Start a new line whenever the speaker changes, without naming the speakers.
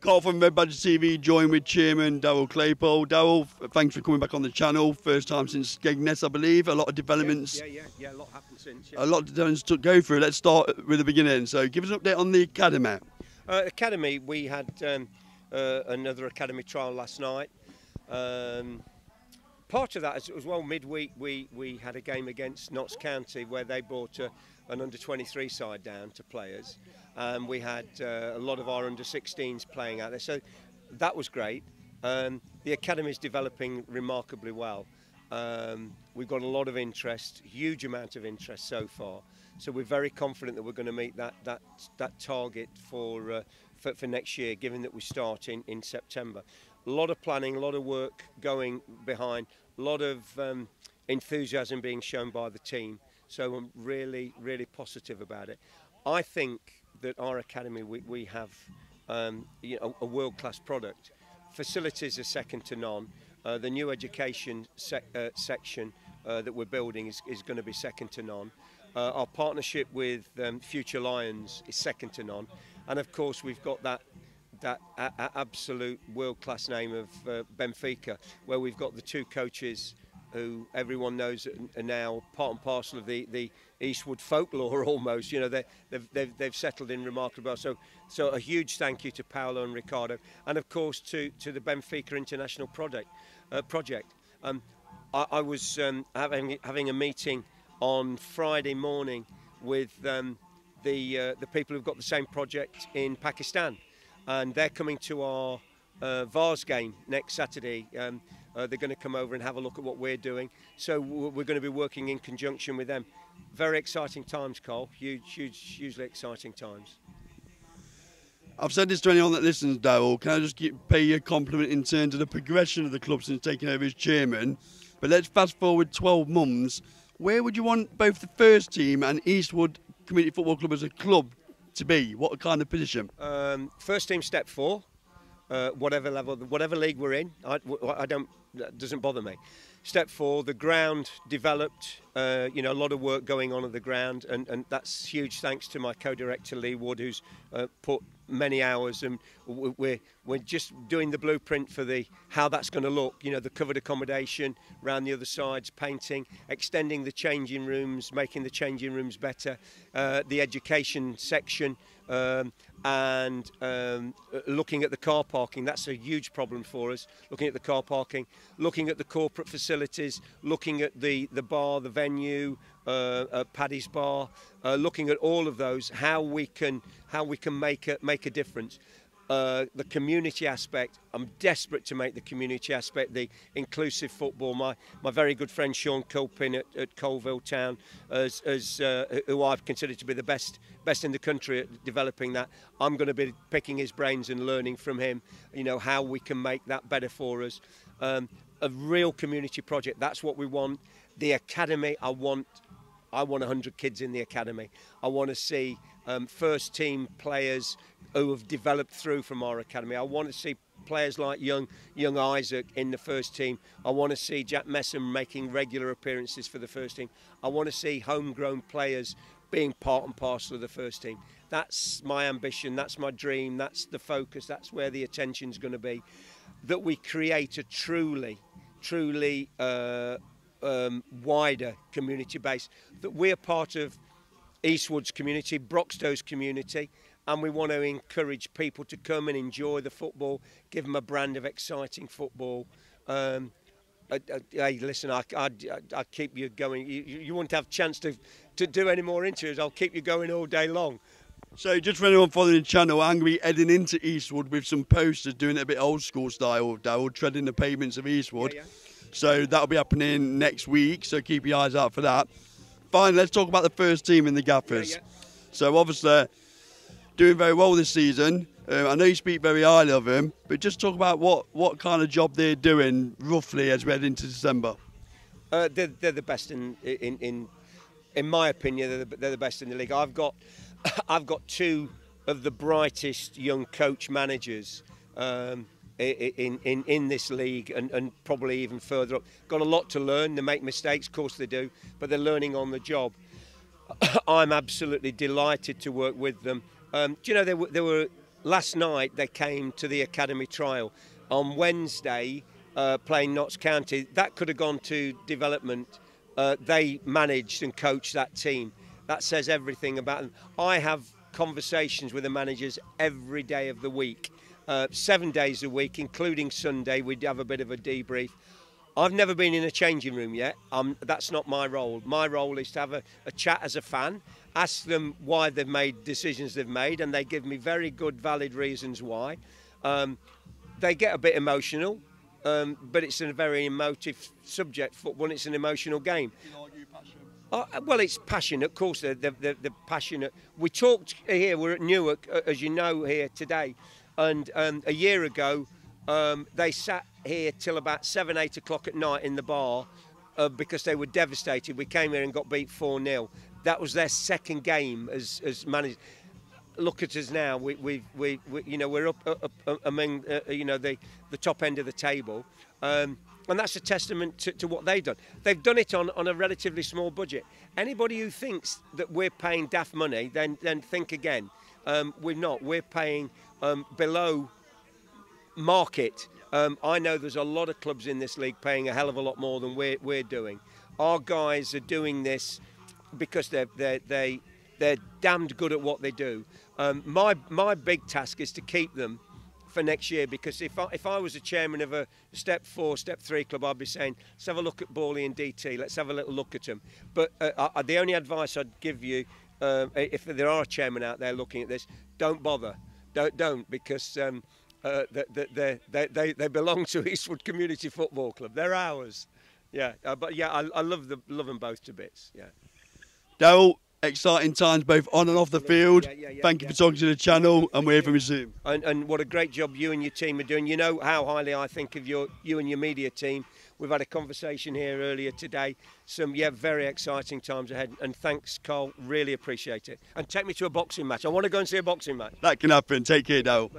Carl from Red Badger TV, joined with Chairman Darryl Claypole. Darryl, thanks for coming back on the channel. First time since Skegness, I believe. A lot of developments.
Yeah. A lot happened since.
A lot of developments to go through. Let's start with the beginning. So, give us an update on the academy.
Academy, we had another academy trial last night. Part of that as well, midweek we had a game against Notts County where they brought an under-23 side down to players. We had a lot of our under-16s playing out there, so that was great. The academy is developing remarkably well. We've got a lot of interest, huge amount of interest so far. So we're very confident that we're going to meet that target for next year, given that we start in September. A lot of planning, a lot of work going behind, a lot of enthusiasm being shown by the team. So I'm really, really positive about it. I think that our academy, we have a world-class product. Facilities are second to none. The new education section that we're building is going to be second to none. Our partnership with Future Lions is second to none. And of course we've got that absolute world-class name of Benfica, where we've got the two coaches who everyone knows are now part and parcel of the Eastwood folklore almost. You know, they've settled in remarkably well. So a huge thank you to Paolo and Ricardo, and of course to the Benfica International project. I was having a meeting on Friday morning with the people who've got the same project in Pakistan, and they're coming to our Vars game next Saturday. They're going to come over and have a look at what we're doing. So we're going to be working in conjunction with them. Very exciting times, Carl. Hugely exciting times.
I've said this to anyone that listens, Darryl. Can I just pay you a compliment in terms of the progression of the club since taking over as chairman? But let's fast forward 12 months. Where would you want both the first team and Eastwood Community Football Club as a club to be? What kind of position?
First team, step 4. Whatever level, whatever league we're in, that doesn't bother me. Step 4, the ground developed, a lot of work going on at the ground, and that's huge thanks to my co-director Lee Wood, who's put many hours, and we're just doing the blueprint for how that's going to look. You know, the covered accommodation around the other sides, painting, extending the changing rooms, making the changing rooms better, the education section. And looking at the car parking, that's a huge problem for us. Looking at the car parking, looking at the corporate facilities, looking at the bar, the venue, Paddy's Bar, looking at all of those, how we can make a difference. The community aspect, I'm desperate to make the community aspect, the inclusive football. My very good friend Sean Culpin at Colville Town, who I've considered to be the best in the country at developing that. I'm going to be picking his brains and learning from him, how we can make that better for us. A real community project, that's what we want. The academy, I want 100 kids in the academy. I want to see first team players who have developed through from our academy. I want to see players like young Isaac in the first team. I want to see Jack Messam making regular appearances for the first team. I want to see homegrown players being part and parcel of the first team. That's my ambition, that's my dream, that's the focus, that's where the attention's going to be. That we create a truly wider community base, that we're part of Eastwood's community, Broxtow's community, and we want to encourage people to come and enjoy the football, give them a brand of exciting football. Hey, listen, I keep you going. You won't have a chance to do any more interviews. I'll keep you going all day long.
So just for anyone following the channel, I'm going to be heading into Eastwood with some posters, doing it a bit old school style, Darryl, treading the pavements of Eastwood. Yeah. So that'll be happening next week, so keep your eyes out for that. Finally, let's talk about the first team in the gaffers. Yeah. So obviously, doing very well this season. I know you speak very highly of them, but just talk about what kind of job they're doing roughly as we head into December.
They're the best in my opinion. They're the best in the league. I've got two of the brightest young coach managers in this league, and probably even further up. Got a lot to learn. They make mistakes, of course they do, but they're learning on the job. I'm absolutely delighted to work with them. Do you know, they were last night they came to the academy trial. On Wednesday, playing Notts County, that could have gone to development. They managed and coached that team. That says everything about them. I have conversations with the managers every day of the week, 7 days a week, including Sunday. We'd have a bit of a debrief. I've never been in a changing room yet. That's not my role. My role is to have a chat as a fan, ask them why they've made decisions they've made, and they give me very good, valid reasons why. They get a bit emotional, but it's a very emotive subject. Football, it's an emotional game. Well, it's passionate. Of course, they're passionate. We talked here, we're at Newark, as you know, here today, and a year ago, they sat here till about 7, 8 o'clock at night in the bar because they were devastated. We came here and got beat 4-0. That was their second game as managers. Look at us now. We we're up among the top end of the table, and that's a testament to what they've done. They've done it on a relatively small budget. Anybody who thinks that we're paying daft money, then think again. We're not. We're paying below market. I know there's a lot of clubs in this league paying a hell of a lot more than we're doing. Our guys are doing this because they're damned good at what they do. My big task is to keep them for next year, because if I was a chairman of a Step 4, Step 3 club, I'd be saying, let's have a look at Bawley and DT, let's have a little look at them. But the only advice I'd give you, if there are a chairman out there looking at this, don't bother. Don't, because they belong to Eastwood Community Football Club. They're ours. Yeah, but yeah, I love them both to bits. Yeah.
Daryl, exciting times both on and off the field. Thank you for talking to the channel, and we're here from you soon.
And what a great job you and your team are doing. You know how highly I think of you and your media team. We've had a conversation here earlier today. Some very exciting times ahead. And thanks, Carl. Really appreciate it. And take me to a boxing match. I want to go and see a boxing match.
That can happen. Take care, Daryl.